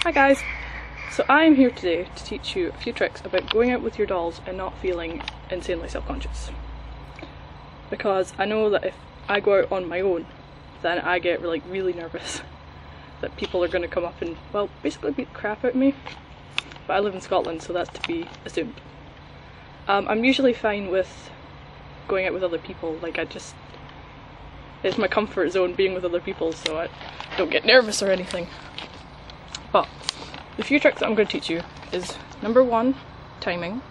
Hi guys! So I am here today to teach you a few tricks about going out with your dolls and not feeling insanely self-conscious. Because I know that if I go out on my own, then I get really nervous that people are going to come up and, well, basically beat the crap out of me. But I live in Scotland, so that's to be assumed. I'm usually fine with going out with other people, it's my comfort zone being with other people, so I don't get nervous or anything. But the few tricks that I'm going to teach you is number 1, timing,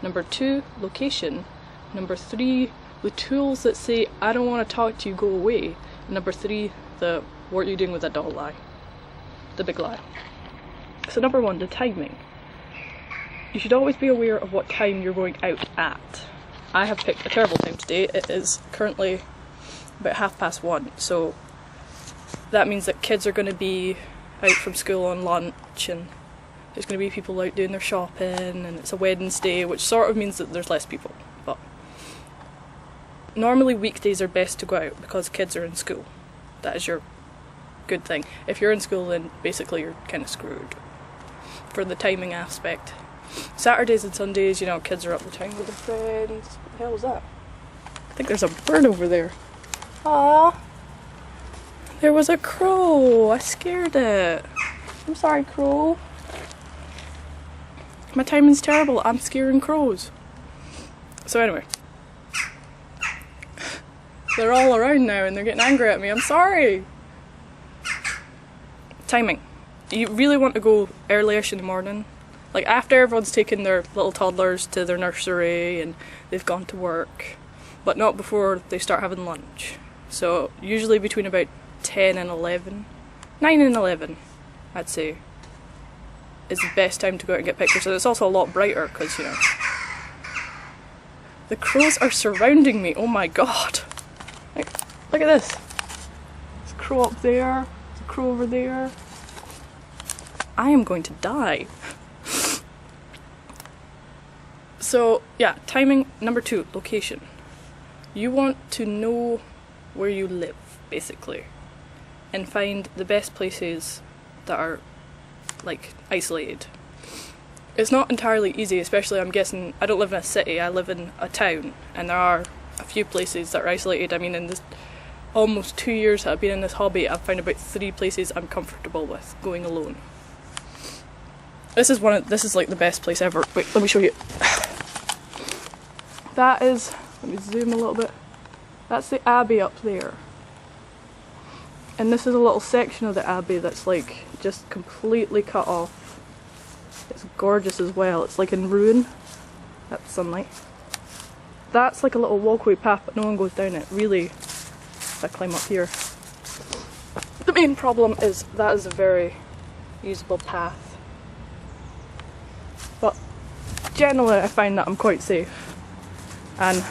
number 2, location, number 3, the tools that say I don't want to talk to you, go away, and number 3, the what are you doing with that doll lie, the big lie. So number 1, the timing. You should always be aware of what time you're going out at. I have picked a terrible time today. It is currently about 1:30, so that means that kids are going to be out from school on lunch, and there's going to be people out doing their shopping, and it's a Wednesday, which sort of means that there's less people. But normally weekdays are best to go out because kids are in school. That is your good thing. If you're in school, then basically you're kind of screwed for the timing aspect. Saturdays and Sundays, you know, kids are up the town with their friends. What the hell was that? I think there's a bird over there. Aww. There was a crow. I scared it. I'm sorry, crow. My timing's terrible. I'm scaring crows. So anyway. They're all around now and they're getting angry at me. I'm sorry. Timing. You really want to go early-ish in the morning. Like after everyone's taken their little toddlers to their nursery and they've gone to work. But not before they start having lunch. So usually between about 10 and 11, 9 and 11 I'd say is the best time to go out and get pictures, and it's also a lot brighter because, you know, the crows are surrounding me. Oh my god, like, look at this. There's a crow up there, there's a crow over there. I am going to die. So yeah, timing. Number 2, location. You want to know where you live basically, and find the best places that are like isolated. It's not entirely easy, especially I'm guessing, I don't live in a city, I live in a town, and there are a few places that are isolated. I mean, in this almost 2 years that I've been in this hobby, I've found about 3 places I'm comfortable with going alone. This is like the best place ever. Wait, let me show you. That is, let me zoom a little bit. That's the Abbey up there. And this is a little section of the Abbey that's like just completely cut off. It's gorgeous as well. It's like in ruin. That's sunlight. That's like a little walkway path, but no one goes down it. Really, if I climb up here. The main problem is that is a very usable path. But generally I find that I'm quite safe. And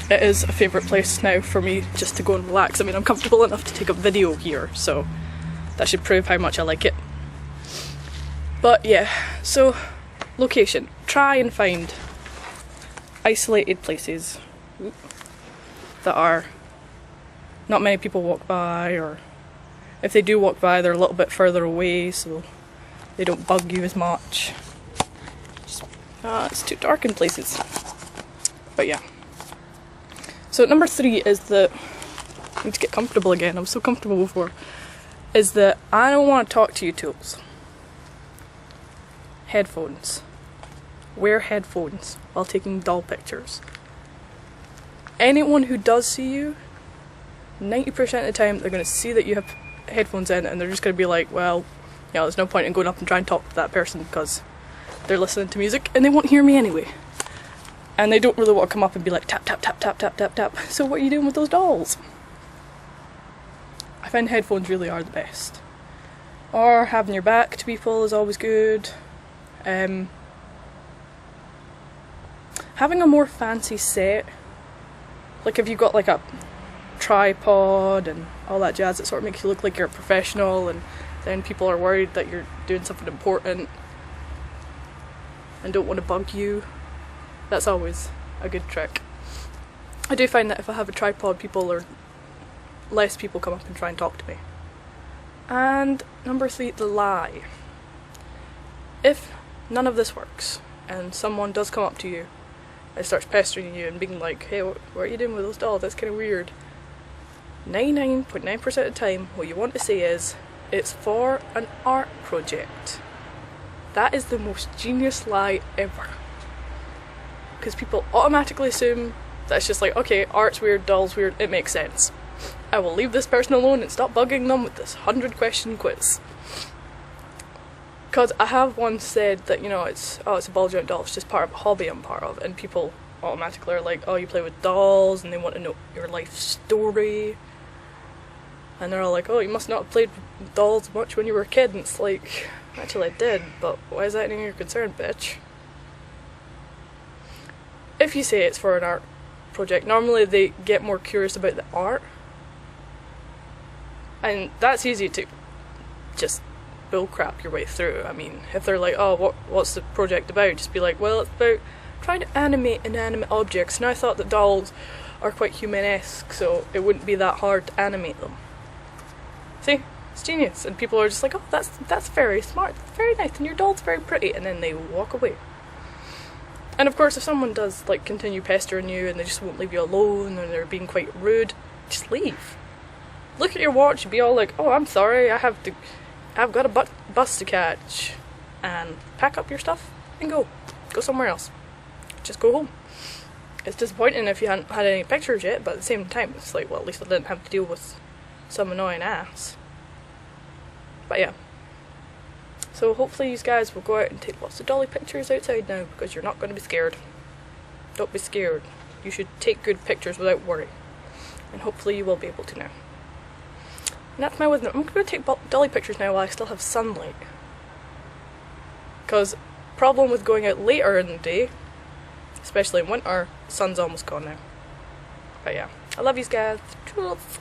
it is a favourite place now for me just to go and relax. I mean, I'm comfortable enough to take a video here, so that should prove how much I like it. But yeah, so location. Try and find isolated places that are not many people walk by, or if they do walk by, they're a little bit further away so they don't bug you as much. It's too dark in places. But yeah. So number 3 is I need to get comfortable again, I was so comfortable before, is the I don't want to talk to you tools. Headphones. Wear headphones while taking doll pictures. Anyone who does see you, 90% of the time they're going to see that you have headphones in, and they're just going to be like, well, you know, there's no point in going up and trying to talk to that person because they're listening to music and they won't hear me anyway. And they don't really want to come up and be like tap tap tap tap tap tap tap. So what are you doing with those dolls? I find headphones really are the best. Or having your back to people is always good. Having a more fancy set, like if you've got like a tripod and all that jazz, it sort of makes you look like you're a professional, and then people are worried that you're doing something important and don't want to bug you. That's always a good trick. I do find that if I have a tripod, less people come up and try and talk to me. And number 3, the lie. If none of this works, and someone does come up to you and starts pestering you and being like, hey, what are you doing with those dolls? That's kind of weird. 99.9% of the time, what you want to say is, it's for an art project. That is the most genius lie ever. Because people automatically assume that it's just like, okay, art's weird, doll's weird, it makes sense. I will leave this person alone and stop bugging them with this 100-question quiz. Because I have once said that, you know, it's a ball joint doll, it's just part of a hobby I'm part of, and people automatically are like, oh, you play with dolls, and they want to know your life story. And they're all like, oh, you must not have played with dolls much when you were a kid. And it's like, actually I did, but why is that any of your concern, bitch? If you say it's for an art project, normally they get more curious about the art. And that's easy to just bullcrap your way through. I mean, if they're like, oh, what's the project about? Just be like, well, it's about trying to animate inanimate objects. And I thought that dolls are quite human-esque, so it wouldn't be that hard to animate them. See? It's genius. And people are just like, oh, that's very smart, that's very nice, and your doll's very pretty, and then they walk away. And of course, if someone does like continue pestering you and they just won't leave you alone and they're being quite rude, just leave. Look at your watch and be all like, oh, I'm sorry, I've got a bus to catch, and pack up your stuff and go somewhere else. Just go home. It's disappointing if you hadn't had any pictures yet, but at the same time, it's like, well, at least I didn't have to deal with some annoying ass. But yeah. So hopefully you guys will go out and take lots of dolly pictures outside now, because you're not going to be scared. Don't be scared. You should take good pictures without worry. And hopefully you will be able to now. And that's my wisdom. I'm going to take dolly pictures now while I still have sunlight. Because problem with going out later in the day, especially in winter, the sun's almost gone now. But yeah, I love you guys. Toodles.